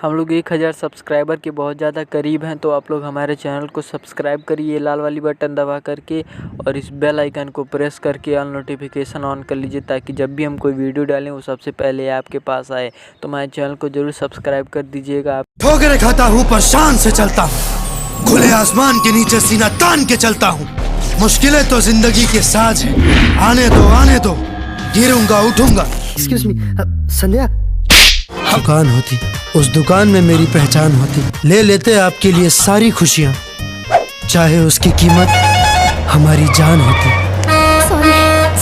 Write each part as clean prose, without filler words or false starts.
हम लोग 1000 सब्सक्राइबर के बहुत ज़्यादा करीब हैं, तो आप लोग हमारे चैनल को सब्सक्राइब करिए लाल वाली बटन दबा करके और इस बेल आइकन को प्रेस करके ऑल नोटिफिकेशन ऑन कर लीजिए, ताकि जब भी हम कोई वीडियो डालें वो सबसे पहले आपके पास आए। तो हमारे चैनल को जरूर सब्सक्राइब कर दीजिएगा। ठोकरें खाता हूँ पर शान से चलता हूँ, खुले आसमान के नीचे सीना तान के चलता हूँ। मुश्किलें तो जिंदगी के साज है, आने दो गिरूंगा उठूंगा। एक्सक्यूज मी, संध्या। दुकान होती, उस दुकान में मेरी पहचान होती, ले लेते आपके लिए सारी खुशियाँ, चाहे उसकी कीमत हमारी जान होती।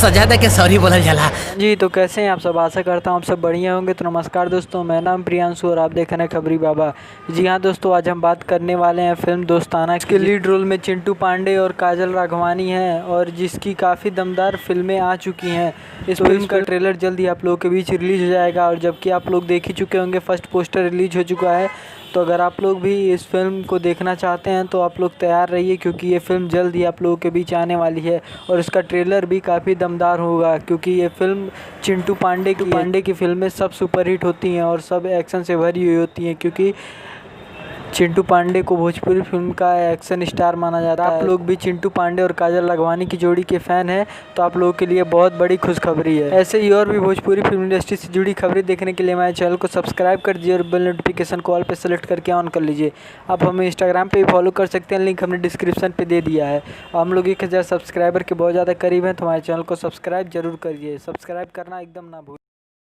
सजादा के सॉरी बोलल जाला। जी, तो कैसे हैं आप सब? आशा करता हूँ आप सब बढ़िया होंगे। तो नमस्कार दोस्तों, मेरा नाम प्रियांशु और आप देख रहे हैं खबरी बाबा। जी हाँ दोस्तों, आज हम बात करने वाले हैं फिल्म दोस्ताना के लीड रोल में चिंटू पांडे और काजल राघवानी हैं, और जिसकी काफ़ी दमदार फिल्में आ चुकी हैं। इस फिल्म का ट्रेलर जल्द ही आप लोगों के बीच रिलीज हो जाएगा, और जबकि आप लोग देख ही चुके होंगे, फर्स्ट पोस्टर रिलीज हो चुका है। तो अगर आप लोग भी इस फिल्म को देखना चाहते हैं तो आप लोग तैयार रहिए, क्योंकि ये फिल्म जल्द ही आप लोगों के बीच आने वाली है और इसका ट्रेलर भी काफ़ी दमदार होगा, क्योंकि ये फिल्म चिंटू पांडे की फिल्में सब सुपरहिट होती हैं और सब एक्शन से भरी हुई होती हैं, क्योंकि चिंटू पांडे को भोजपुरी फिल्म का एक्शन स्टार माना जाता है। आप लोग भी चिंटू पांडे और काजल राघवानी की जोड़ी के फ़ैन हैं तो आप लोगों के लिए बहुत बड़ी खुशखबरी है। ऐसे ही और भी भोजपुरी फिल्म इंडस्ट्री से जुड़ी खबरें देखने के लिए हमारे चैनल को सब्सक्राइब कर दीजिए और बेल नोटिफिकेशन को ऑल पे सेलेक्ट करके ऑन कर लीजिए। आप हमें इंस्टाग्राम पे भी फॉलो कर सकते हैं, लिंक हमने डिस्क्रिप्शन पे दे दिया है। हम लोग 1000 सब्सक्राइबर के बहुत ज़्यादा करीब हैं, तो हमारे चैनल को सब्सक्राइब जरूर करिए। सब्सक्राइब करना एकदम ना भूलिए।